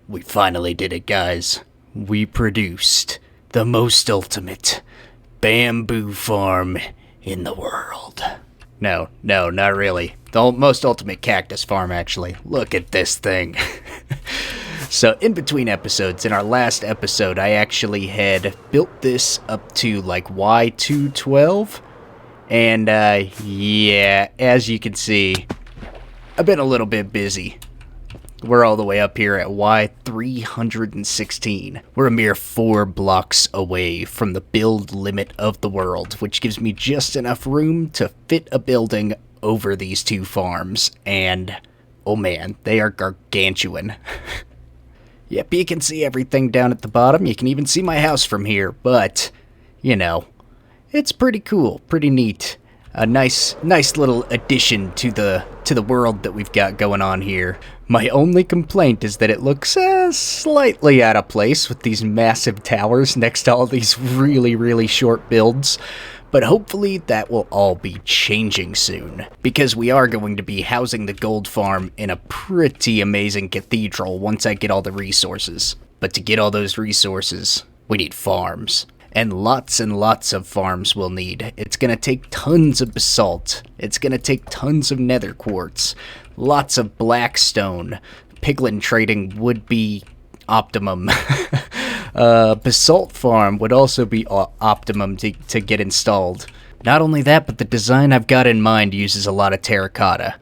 We finally did it, guys. We produced the most ultimate bamboo farm in the world. No, not really. The most ultimate cactus farm, actually. Look at this thing. So, in between episodes, in our last episode, I actually had built this up to, like, Y212. And, yeah, as you can see, I've been a little bit busy. We're all the way up here at Y316. We're a mere 4 blocks away from the build limit of the world, which gives me just enough room to fit a building over these 2 farms. And, oh man, they are gargantuan. Yep, you can see everything down at the bottom. You can even see my house from here, but, you know, it's pretty cool, pretty neat. A nice little addition to the world that we've got going on here. My only complaint is that it looks slightly out of place with these massive towers next to all these really short builds. But hopefully that will all be changing soon, because we are going to be housing the gold farm in a pretty amazing cathedral once I get all the resources. But to get all those resources, we need farms. And lots of farms we'll need. It's going to take tons of basalt. It's going to take tons of nether quartz. Lots of blackstone. Piglin trading would be optimum. Basalt farm would also be optimum to get installed. Not only that, but the design I've got in mind uses a lot of terracotta.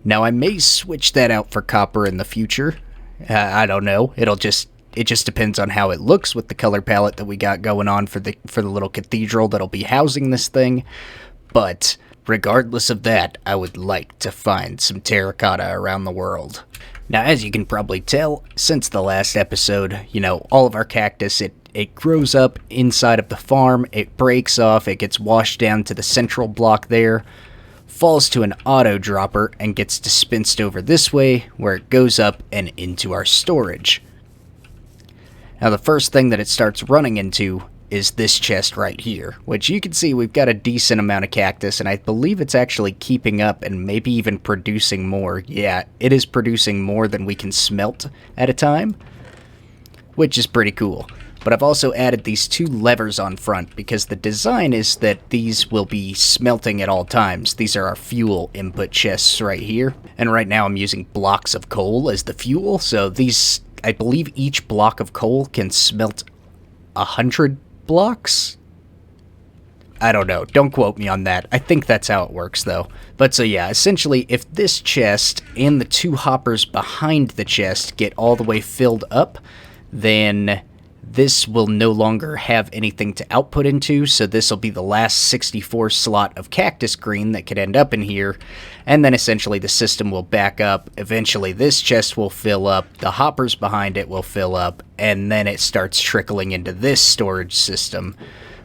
Now, I may switch that out for copper in the future. I don't know. It just depends on how it looks with the color palette that we got going on for the little cathedral that'll be housing this thing. But regardless of that, I would like to find some terracotta around the world. Now, as you can probably tell, since the last episode, you know, all of our cactus, it grows up inside of the farm, it breaks off, it gets washed down to the central block there, falls to an auto dropper, and gets dispensed over this way, where it goes up and into our storage. Now, the first thing that it starts running into is this chest right here, which you can see we've got a decent amount of cactus, and I believe it's actually keeping up and maybe even producing more. Yeah, it is producing more than we can smelt at a time, which is pretty cool. But I've also added these 2 levers on front, because the design is that these will be smelting at all times. These are our fuel input chests right here, and right now I'm using blocks of coal as the fuel, so these, I believe each block of coal can smelt 100 blocks? I don't know. Don't quote me on that. I think that's how it works, though. But so yeah, essentially, if this chest and the 2 hoppers behind the chest get all the way filled up, then this will no longer have anything to output into, so this will be the last 64 slot of cactus green that could end up in here, and then essentially the system will back up. Eventually this chest will fill up, the hoppers behind it will fill up, and then it starts trickling into this storage system,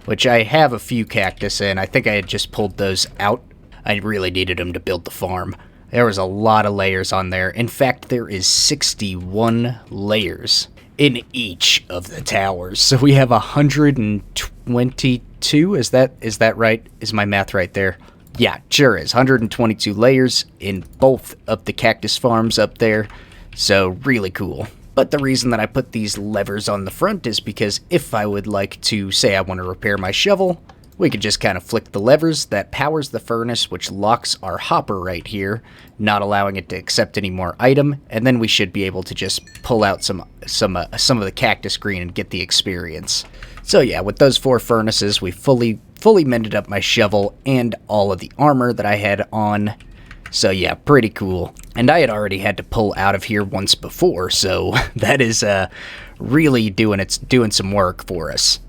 which I have a few cactus in. I think I had just pulled those out. I really needed them to build the farm. There was a lot of layers on there. In fact, there is 61 layers in each of the towers. So we have 122, is that right? Is my math right there? Yeah, sure is. 122 layers in both of the cactus farms up there. So really cool. But the reason that I put these levers on the front is because if I would like to, say I want to repair my shovel, we could just kind of flick the levers. That powers the furnace, which locks our hopper right here, not allowing it to accept any more item, and then we should be able to just pull out some of the cactus green and get the experience. So yeah, with those 4 furnaces, we fully mended up my shovel and all of the armor that I had on. So yeah, pretty cool. And I had already had to pull out of here once before, so that is really doing some work for us.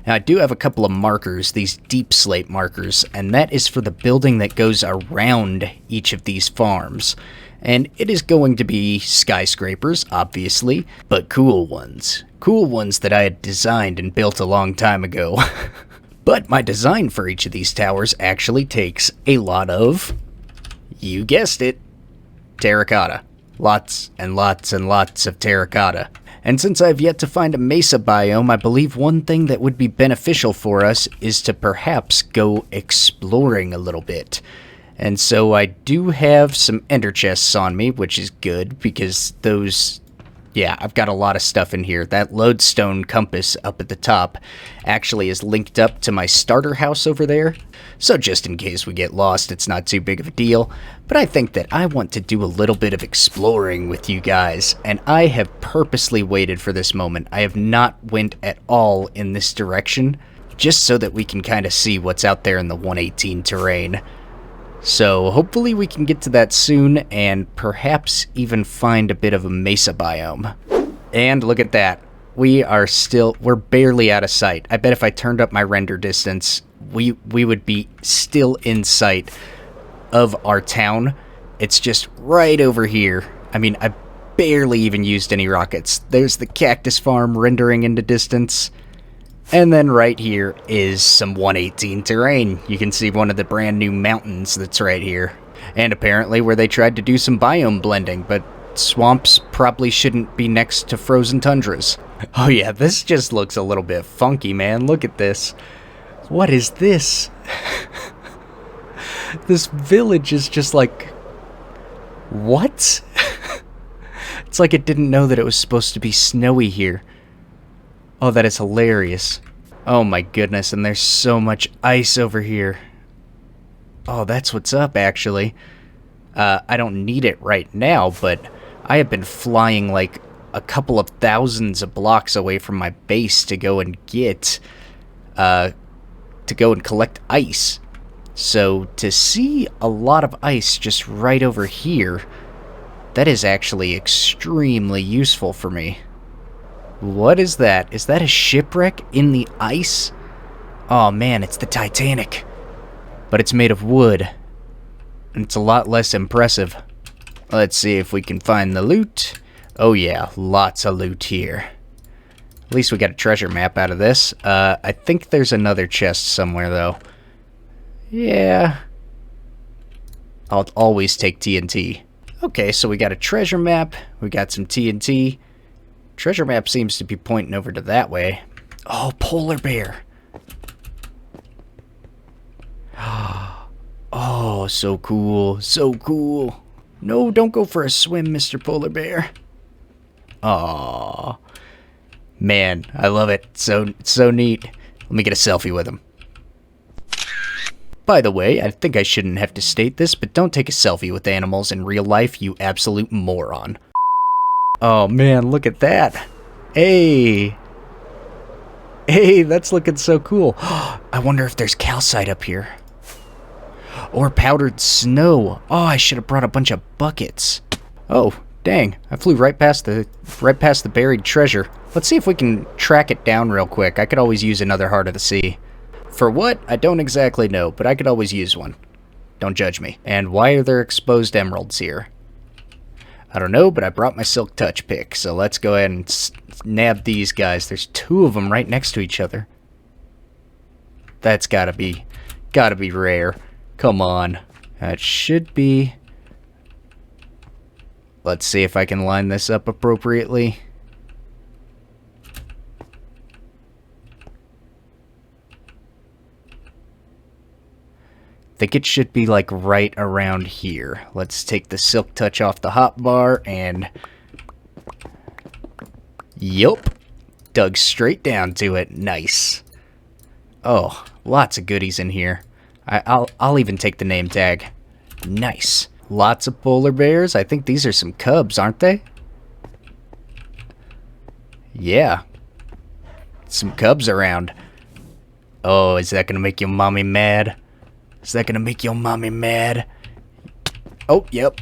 Now, I do have a couple of markers, these deep slate markers, and that is for the building that goes around each of these farms. And it is going to be skyscrapers, obviously, but cool ones. Cool ones that I had designed and built a long time ago. But my design for each of these towers actually takes a lot of, you guessed it, terracotta. Lots and lots and lots of terracotta. And since I've yet to find a mesa biome, I believe one thing that would be beneficial for us is to perhaps go exploring a little bit. And so I do have some ender chests on me, which is good, because those Yeah, I've got a lot of stuff in here. That lodestone compass up at the top actually is linked up to my starter house over there. So just in case we get lost, it's not too big of a deal. But I think that I want to do a little bit of exploring with you guys, and I have purposely waited for this moment. I have not went at all in this direction, just so that we can kind of see what's out there in the 118 terrain. So hopefully we can get to that soon, and perhaps even find a bit of a mesa biome. And look at that. We're barely out of sight. I bet if I turned up my render distance, we would be still in sight of our town. It's just right over here. I mean, I barely even used any rockets. There's the Cactus Farm rendering into distance. And then right here is some 118 terrain. You can see one of the brand new mountains that's right here. And apparently where they tried to do some biome blending, but swamps probably shouldn't be next to frozen tundras. Oh yeah, this just looks a little bit funky, man. Look at this. What is this? This village is just like... What? It's like it didn't know that it was supposed to be snowy here. Oh, that is hilarious. Oh my goodness, and there's so much ice over here. Oh, that's what's up, actually. I don't need it right now, but I have been flying like a couple of thousands of blocks away from my base to go and get... to go and collect ice. So, to see a lot of ice just right over here, that is actually extremely useful for me. What is that? Is that a shipwreck in the ice? Oh man, it's the Titanic. But it's made of wood. And it's a lot less impressive. Let's see if we can find the loot. Oh yeah, lots of loot here. At least we got a treasure map out of this. I think there's another chest somewhere though. Yeah. I'll always take TNT. Okay, so we got a treasure map. We got some TNT. Treasure map seems to be pointing over to that way. Oh, polar bear. Oh, so cool. So cool. No, don't go for a swim, Mr. Polar Bear. Aww. Man, I love it. It's so neat. Let me get a selfie with him. By the way, I think I shouldn't have to state this, but don't take a selfie with animals in real life, you absolute moron. Oh man, look at that. Hey. Hey, that's looking so cool. I wonder if there's calcite up here. Or powdered snow. Oh, I should have brought a bunch of buckets. Oh, dang. I flew right past the buried treasure. Let's see if we can track it down real quick. I could always use another Heart of the Sea. For what? I don't exactly know, but I could always use one. Don't judge me. And why are there exposed emeralds here? I don't know, but I brought my Silk Touch pick, so let's go ahead and nab these guys. There's two of them right next to each other. That's gotta be rare. Come on. That should be... Let's see if I can line this up appropriately. I think it should be like right around here. Let's take the Silk Touch off the hotbar and... Yup. Dug straight down to it. Nice. Oh, lots of goodies in here. I'll even take the name tag. Nice. Lots of polar bears. I think these are some cubs, aren't they? Yeah. Some cubs around. Oh, is that gonna make your mommy mad? Is that gonna make your mommy mad? Oh, yep.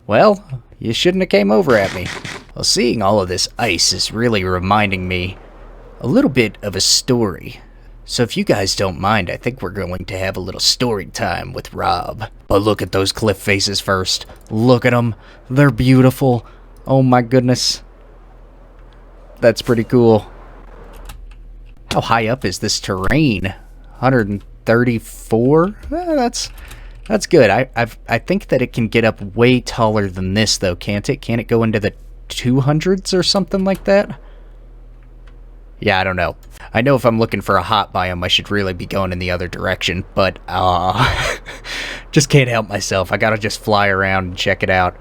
Well, you shouldn't have came over at me. Well, seeing all of this ice is really reminding me a little bit of a story. So if you guys don't mind, I think we're going to have a little story time with Rob. But look at those cliff faces first. Look at them. They're beautiful. Oh my goodness. That's pretty cool. How high up is this terrain? 134? That's good. I think that it can get up way taller than this, though, can't it? Can't it go into the 200s or something like that? Yeah, I don't know. I know if I'm looking for a hot biome, I should really be going in the other direction, but, just can't help myself. I gotta just fly around and check it out.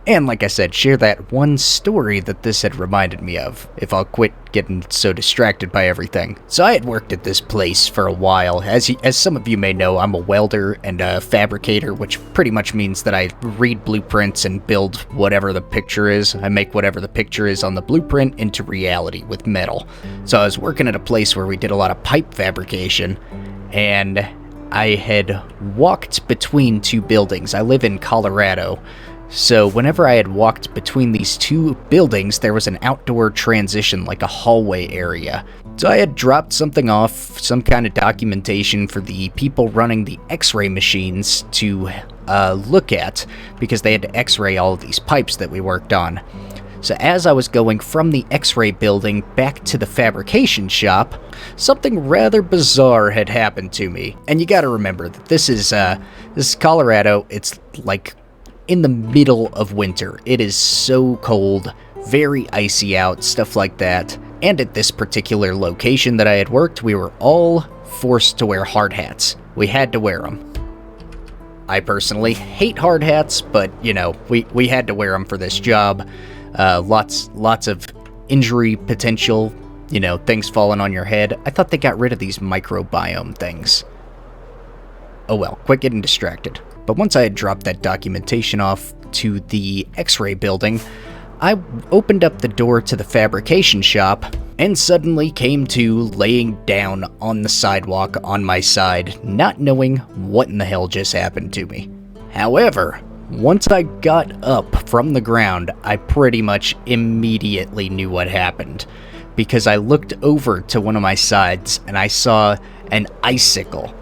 And like I said, share that one story that this had reminded me of, if I'll quit getting so distracted by everything. So I had worked at this place for a while. As some of you may know, I'm a welder and a fabricator, which pretty much means that I read blueprints and build whatever the picture is. I make whatever the picture is on the blueprint into reality with metal. So I was working at a place where we did a lot of pipe fabrication, and I had walked between two buildings. I live in Colorado. So whenever I had walked between these two buildings, there was an outdoor transition, like a hallway area. So I had dropped something off, some kind of documentation for the people running the x-ray machines to look at, because they had to x-ray all of these pipes that we worked on. So as I was going from the x-ray building back to the fabrication shop, something rather bizarre had happened to me. And you gotta remember that this is Colorado. It's like in the middle of winter. It is so cold, very icy out, stuff like that. And at this particular location that I had worked, we were all forced to wear hard hats. We had to wear them. I personally hate hard hats, but, you know, we had to wear them for this job. Lots of injury potential, you know, things falling on your head. I thought they got rid of these microbiome things. Oh well, quit getting distracted. But once I had dropped that documentation off to the x-ray building, I opened up the door to the fabrication shop and suddenly came to laying down on the sidewalk on my side, not knowing what in the hell just happened to me. However, once I got up from the ground, I pretty much immediately knew what happened, because I looked over to one of my sides and I saw an icicle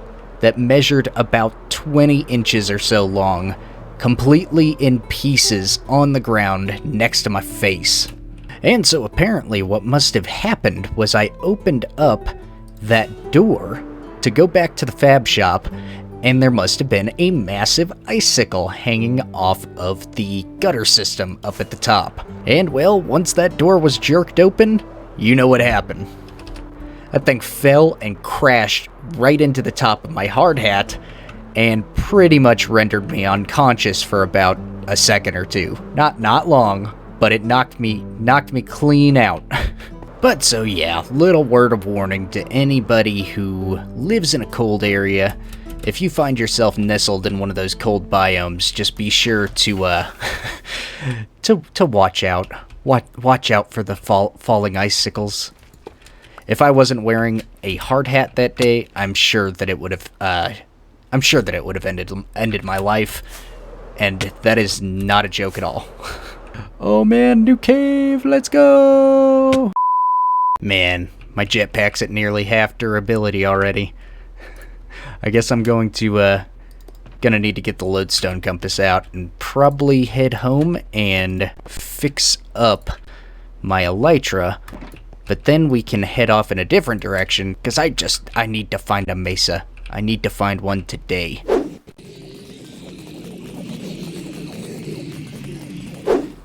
that measured about 20 inches or so long, completely in pieces on the ground next to my face. And so apparently what must have happened was I opened up that door to go back to the fab shop, and there must have been a massive icicle hanging off of the gutter system up at the top. And well, once that door was jerked open, you know what happened. That thing fell and crashed right into the top of my hard hat and pretty much rendered me unconscious for about a second or two. Not long, but it knocked me clean out. But so yeah, little word of warning to anybody who lives in a cold area. If you find yourself nestled in one of those cold biomes, just be sure to to watch out. Watch out for the falling icicles. If I wasn't wearing a hard hat that day, I'm sure that it would have ended my life, and that is not a joke at all. Oh man, new cave, let's go! Man, my jetpack's at nearly half durability already. I guess I'm gonna need to get the lodestone compass out and probably head home and fix up my elytra. But then we can head off in a different direction, because I need to find a mesa. I need to find one today.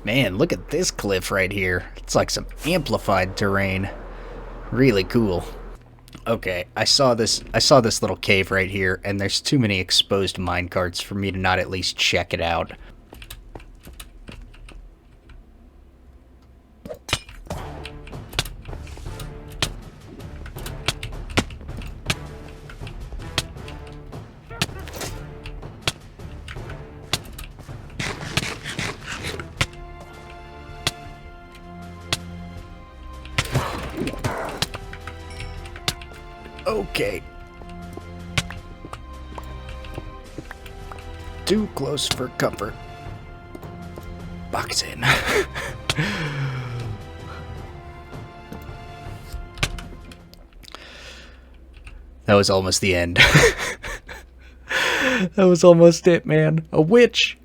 Man, look at this cliff right here. It's like some amplified terrain. Really cool. Okay, I saw this little cave right here, and there's too many exposed minecarts for me to not at least check it out. Okay. Too close for comfort. Box in. That was almost the end. That was almost it, man. A witch.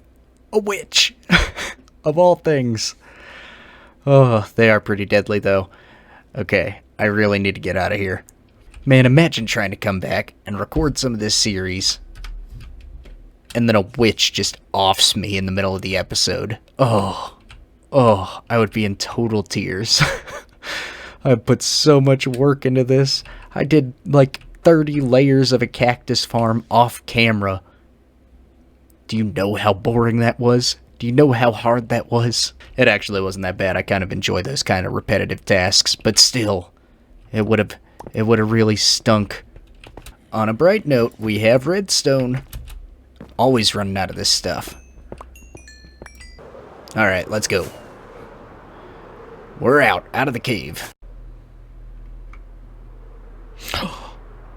A witch. Of all things. Oh, they are pretty deadly, though. Okay, I really need to get out of here. Man, imagine trying to come back and record some of this series, and then a witch just offs me in the middle of the episode. Oh, I would be in total tears. I put so much work into this. I did like 30 layers of a cactus farm off camera. Do you know how boring that was? Do you know how hard that was? It actually wasn't that bad. I kind of enjoy those kind of repetitive tasks, but still, it would have really stunk. On a bright note, we have redstone. Always running out of this stuff. Alright, let's go. We're out of the cave.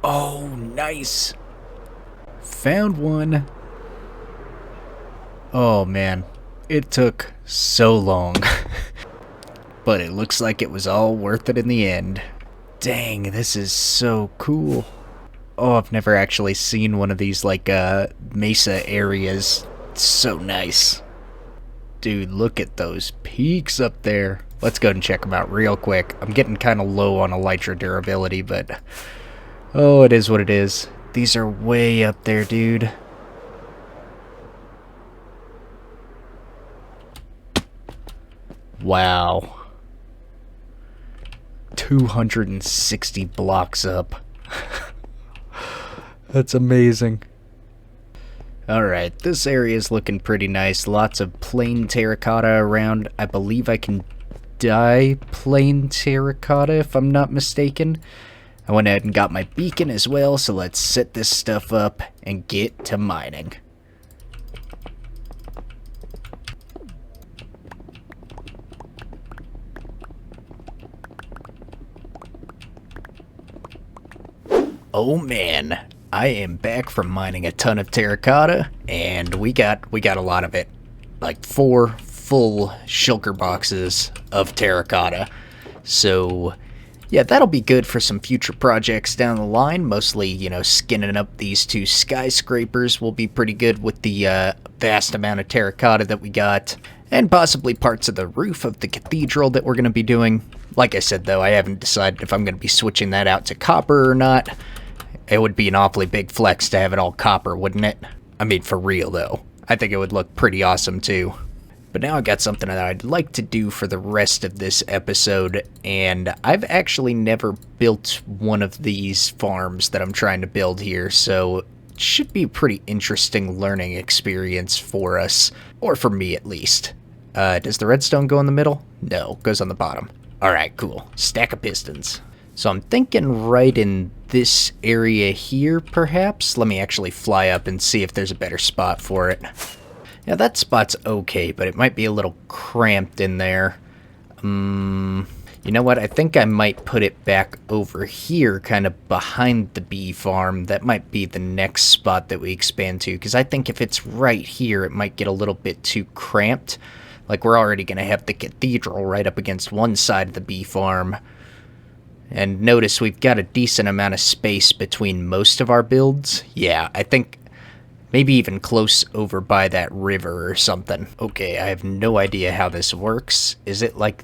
Oh, nice. Found one. Oh, man. It took so long. But it looks like it was all worth it in the end. Dang, this is so cool. Oh, I've never actually seen one of these, like, mesa areas. It's so nice. Dude, look at those peaks up there. Let's go ahead and check them out real quick. I'm getting kind of low on elytra durability, but... oh, it is what it is. These are way up there, dude. Wow. 260 blocks up. That's amazing. Alright, this area is looking pretty nice. Lots of plain terracotta around. I believe I can dye plain terracotta if I'm not mistaken. I went ahead and got my beacon as well, so let's set this stuff up and get to mining. Oh man, I am back from mining a ton of terracotta, and we got a lot of it. Like 4 full shulker boxes of terracotta. So yeah, that'll be good for some future projects down the line. Mostly, you know, skinning up these 2 skyscrapers will be pretty good with the vast amount of terracotta that we got. And possibly parts of the roof of the cathedral that we're going to be doing. Like I said, though, I haven't decided if I'm going to be switching that out to copper or not. It would be an awfully big flex to have it all copper, wouldn't it? I mean, for real, though. I think it would look pretty awesome, too. But now I got something that I'd like to do for the rest of this episode, and I've actually never built one of these farms that I'm trying to build here, so it should be a pretty interesting learning experience for us, or for me at least. Does the redstone go in the middle? No, it goes on the bottom. Alright, cool. Stack of pistons. So I'm thinking right in this area here, perhaps? Let me actually fly up and see if there's a better spot for it. Yeah, that spot's okay, but it might be a little cramped in there. You know what? I think I might put it back over here, kind of behind the bee farm. That might be the next spot that we expand to, because I think if it's right here, it might get a little bit too cramped. Like, we're already going to have the cathedral right up against one side of the bee farm. And notice we've got a decent amount of space between most of our builds. Yeah, I think maybe even close over by that river or something. Okay, I have no idea how this works. Is it like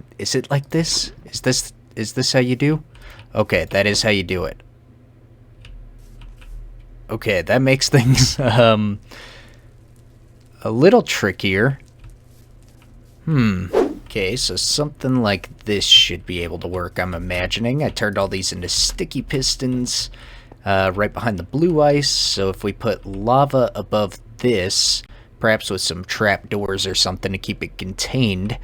this? Is this how you do? Okay, that is how you do it. Okay, that makes things a little trickier. Okay, so something like this should be able to work, I'm imagining. I turned all these into sticky pistons right behind the blue ice, so if we put lava above this, perhaps with some trapdoors or something to keep it contained,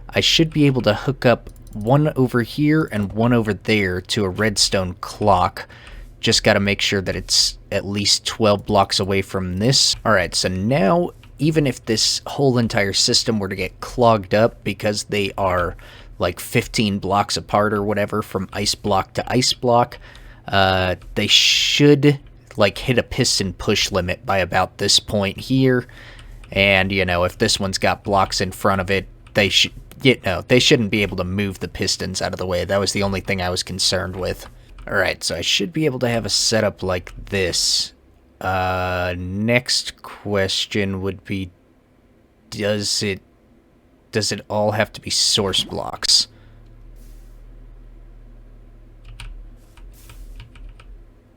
I should be able to hook up one over here and one over there to a redstone clock. Just gotta make sure that it's at least 12 blocks away from this. Alright, so now, even if this whole entire system were to get clogged up because they are like 15 blocks apart or whatever from ice block to ice block, they should like hit a piston push limit by about this point here. And, you know, if this one's got blocks in front of it, they shouldn't be able to move the pistons out of the way. That was the only thing I was concerned with. Alright, so I should be able to have a setup like this. Next question would be, does it all have to be source blocks?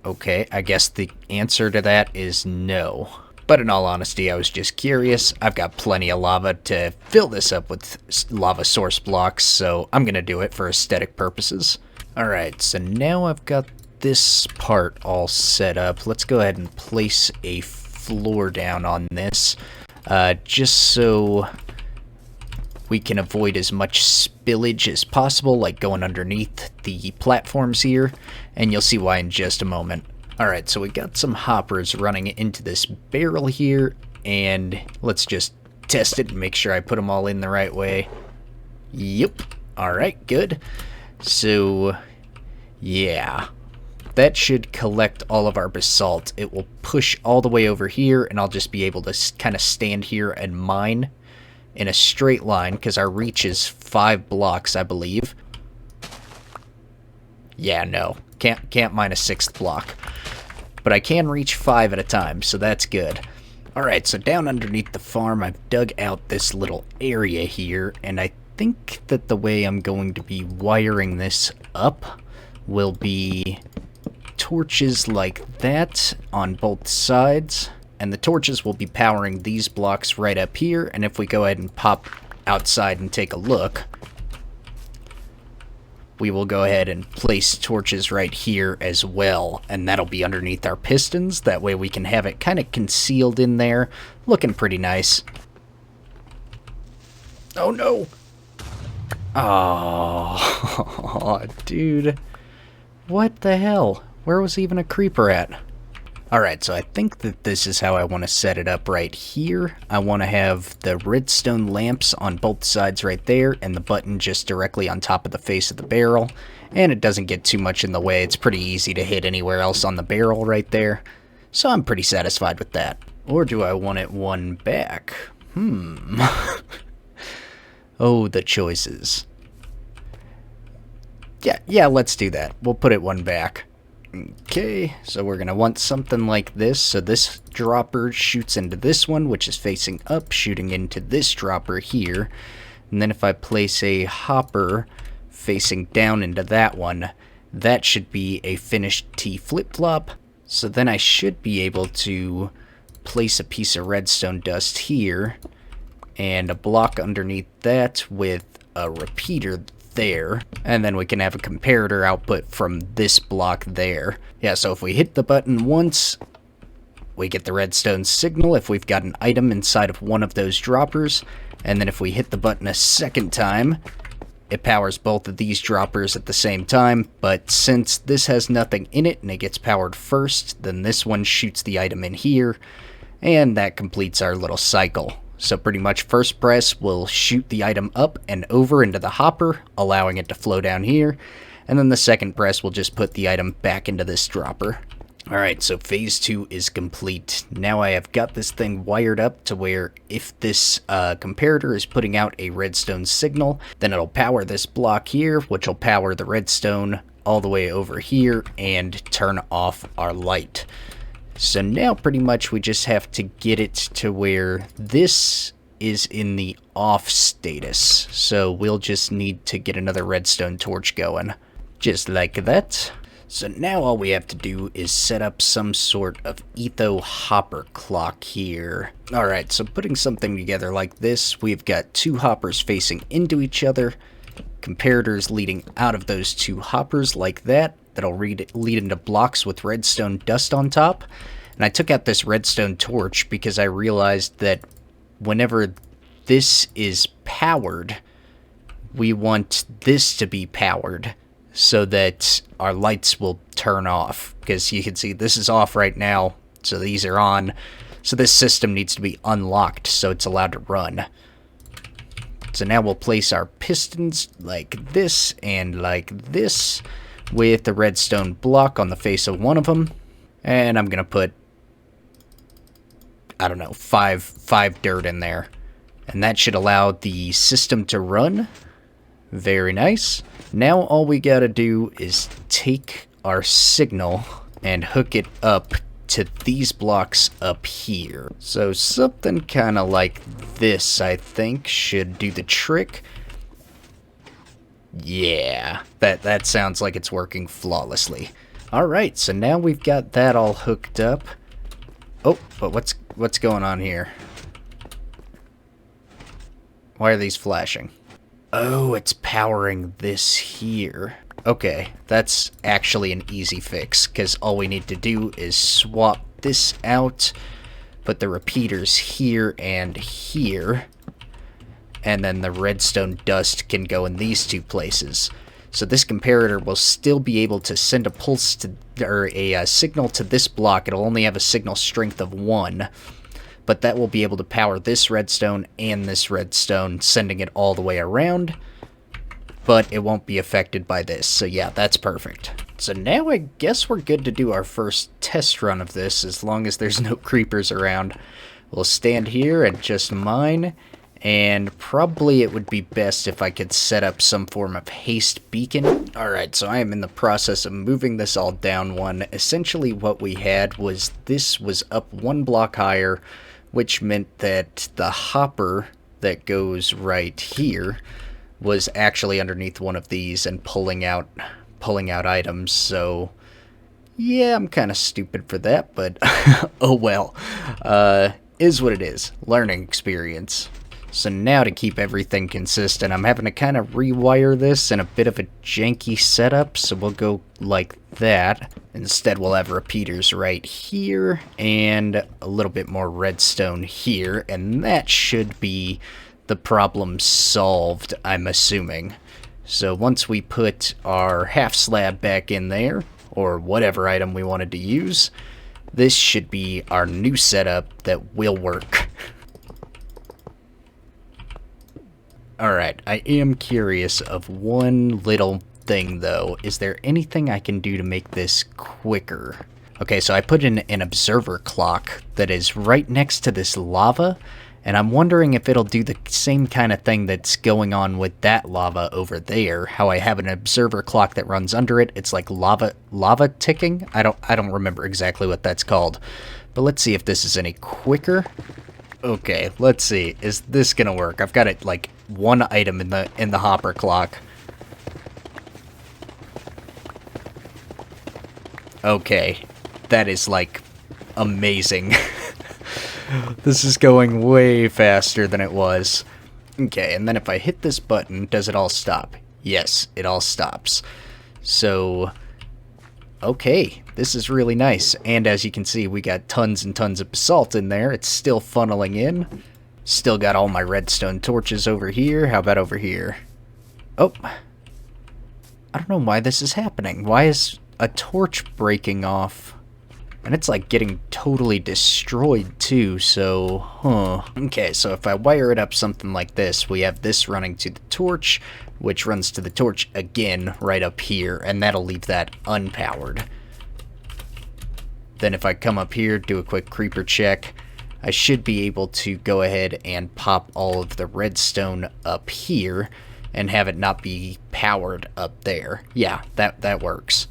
Okay, I guess the answer to that is no. But in all honesty, I was just curious. I've got plenty of lava to fill this up with lava source blocks, so I'm gonna do it for aesthetic purposes. Alright, so now I've got this part all set up. Let's go ahead and place a floor down on this, just so we can avoid as much spillage as possible, like going underneath the platforms here, and you'll see why in just a moment. Alright, so we got some hoppers running into this barrel here, and let's just test it and make sure I put them all in the right way. Yep. Alright, good. So, yeah. That should collect all of our basalt. It will push all the way over here, and I'll just be able to kind of stand here and mine in a straight line, because our reach is 5 blocks, I believe. Yeah, no. Can't mine a 6th block. But I can reach 5 at a time, so that's good. Alright, so down underneath the farm, I've dug out this little area here, and I think that the way I'm going to be wiring this up will be torches like that on both sides, and the torches will be powering these blocks right up here. And if we go ahead and pop outside and take a look, we will go ahead and place torches right here as well, and that'll be underneath our pistons. That way we can have it kind of concealed in there, looking pretty nice. Oh no! Oh, dude. What the hell? Where was even a creeper at? Alright, so I think that this is how I want to set it up right here. I want to have the redstone lamps on both sides right there, and the button just directly on top of the face of the barrel. And it doesn't get too much in the way. It's pretty easy to hit anywhere else on the barrel right there. So I'm pretty satisfied with that. Or do I want it one back? Oh, the choices. Yeah, let's do that. We'll put it one back. Okay, so we're going to want something like this. So this dropper shoots into this one, which is facing up, shooting into this dropper here. And then if I place a hopper facing down into that one, that should be a finished T flip-flop. So then I should be able to place a piece of redstone dust here, and a block underneath that with a repeater there, and then we can have a comparator output from this block there. Yeah, so if we hit the button once, we get the redstone signal if we've got an item inside of one of those droppers, and then if we hit the button a second time, it powers both of these droppers at the same time. But since this has nothing in it and it gets powered first, then this one shoots the item in here, and that completes our little cycle. So pretty much first press will shoot the item up and over into the hopper, allowing it to flow down here, and then the second press will just put the item back into this dropper. Alright, so phase 2 is complete. Now I have got this thing wired up to where if this comparator is putting out a redstone signal, then it'll power this block here, which will power the redstone all the way over here and turn off our light. So now pretty much we just have to get it to where this is in the off status. So we'll just need to get another redstone torch going. Just like that. So now all we have to do is set up some sort of etho hopper clock here. Alright, so putting something together like this, we've got two hoppers facing into each other, comparators leading out of those two hoppers like that. That'll lead into blocks with redstone dust on top. And I took out this redstone torch because I realized that whenever this is powered, we want this to be powered so that our lights will turn off. Because you can see this is off right now, so these are on. So this system needs to be unlocked so it's allowed to run. So now we'll place our pistons like this and like this, with the redstone block on the face of one of them. And I'm going to put, I don't know, five dirt in there. And that should allow the system to run. Very nice. Now all we got to do is take our signal and hook it up to these blocks up here. So something kind of like this, I think, should do the trick. Yeah, that sounds like it's working flawlessly. Alright, so now we've got that all hooked up. Oh, but what's going on here? Why are these flashing? Oh, it's powering this here. Okay, that's actually an easy fix, because all we need to do is swap this out, put the repeaters here and here, and then the redstone dust can go in these two places. So this comparator will still be able to send a pulse to, or a signal to this block. It'll only have a signal strength of 1, but that will be able to power this redstone and this redstone, sending it all the way around, but it won't be affected by this. So yeah, that's perfect. So now I guess we're good to do our first test run of this, as long as there's no creepers around. We'll stand here and just mine, and probably it would be best if I could set up some form of haste beacon. Alright, so I am in the process of moving this all down one. Essentially what we had was this was up 1 block higher, which meant that the hopper that goes right here was actually underneath one of these and pulling out items. So yeah, I'm kind of stupid for that, but oh well. Is what it is. Learning experience. So now to keep everything consistent, I'm having to kind of rewire this in a bit of a janky setup, so we'll go like that. Instead, we'll have repeaters right here, and a little bit more redstone here, and that should be the problem solved, I'm assuming. So once we put our half slab back in there, or whatever item we wanted to use, this should be our new setup that will work. Alright, I am curious of one little thing though. Is there anything I can do to make this quicker? Okay, so I put in an observer clock that is right next to this lava, and I'm wondering if it'll do the same kind of thing that's going on with that lava over there. How I have an observer clock that runs under it. It's like lava ticking. I don't remember exactly what that's called. But let's see if this is any quicker. Okay, let's see. Is this gonna work? I've got it like 1 item in the hopper clock. Okay, that is like amazing. This is going way faster than it was. Okay, and then if I hit this button, does it all stop? Yes, it all stops. So, okay, this is really nice. And as you can see, we got tons and tons of basalt in there. It's still funneling in. Still got all my redstone torches over here. How about over here? Oh, I don't know why this is happening. Why is a torch breaking off? And it's like getting totally destroyed too, so, Okay, so if I wire it up something like this, we have this running to the torch, which runs to the torch again right up here, and that'll leave that unpowered. Then if I come up here, do a quick creeper check, I should be able to go ahead and pop all of the redstone up here and have it not be powered up there. Yeah, that works.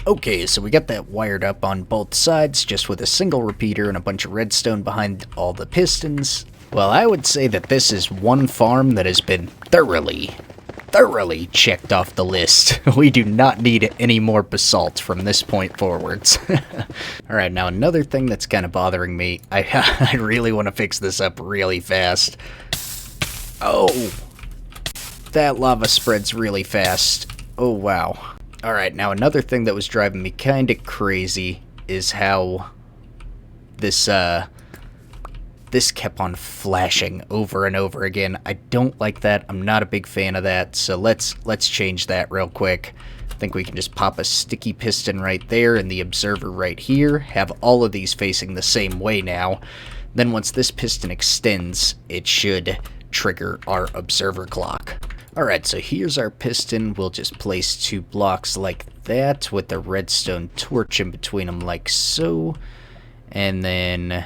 Okay, so we got that wired up on both sides, just with a single repeater and a bunch of redstone behind all the pistons. Well, I would say that this is one farm that has been thoroughly checked off the list. We do not need any more basalt from this point forwards. Alright, now another thing that's kind of bothering me, I really want to fix this up really fast. Oh! That lava spreads really fast. Oh, wow. Alright, now another thing that was driving me kind of crazy is how this kept on flashing over and over again. I don't like that. I'm not a big fan of that, so let's change that real quick. I think we can just pop a sticky piston right there and the observer right here. Have all of these facing the same way now. Then once this piston extends, it should trigger our observer clock. Alright, so here's our piston. We'll just place 2 blocks like that with the redstone torch in between them like so. And then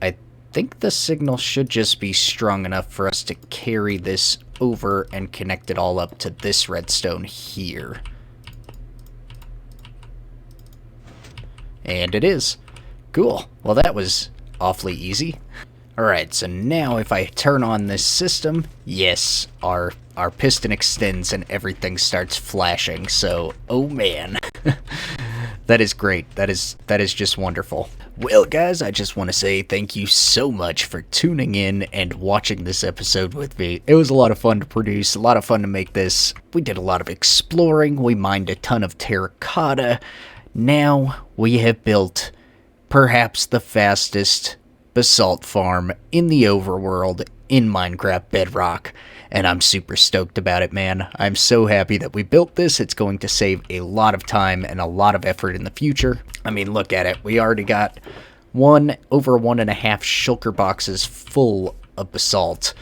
I think the signal should just be strong enough for us to carry this over and connect it all up to this redstone here. And it is. Cool. Well, that was awfully easy. Alright, so now if I turn on this system, yes, our piston extends and everything starts flashing, so, oh man. That is great. That is just wonderful. Well, guys, I just want to say thank you so much for tuning in and watching this episode with me. It was a lot of fun to produce, a lot of fun to make this. We did a lot of exploring, we mined a ton of terracotta. Now we have built perhaps the fastest basalt farm in the overworld in Minecraft Bedrock, and I'm super stoked about it, man. I'm so happy that we built this. It's going to save a lot of time and a lot of effort in the future. I mean, look at it. We already got over 1.5 shulker boxes full of basalt.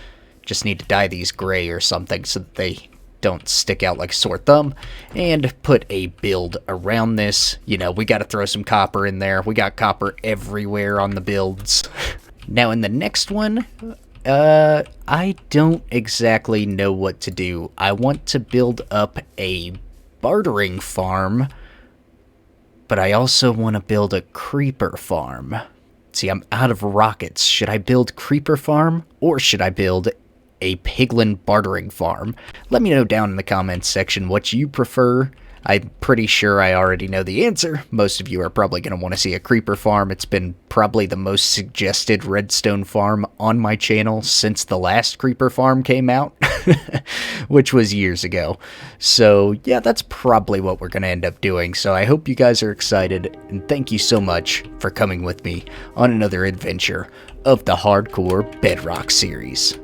Just need to dye these gray or something so that they don't stick out like a sore thumb, and put a build around this. You know, we got to throw some copper in there. We got copper everywhere on the builds. Now in the next one, I don't exactly know what to do. I want to build up a bartering farm, but I also want to build a creeper farm. See, I'm out of rockets. Should I build creeper farm, or should I build a piglin bartering farm? Let me know down in the comments section what you prefer. I'm pretty sure I already know the answer. Most of you are probably going to want to see a creeper farm. It's been probably the most suggested redstone farm on my channel since the last creeper farm came out, which was years ago. So yeah, that's probably what we're going to end up doing. So I hope you guys are excited, and thank you so much for coming with me on another adventure of the Hardcore Bedrock series.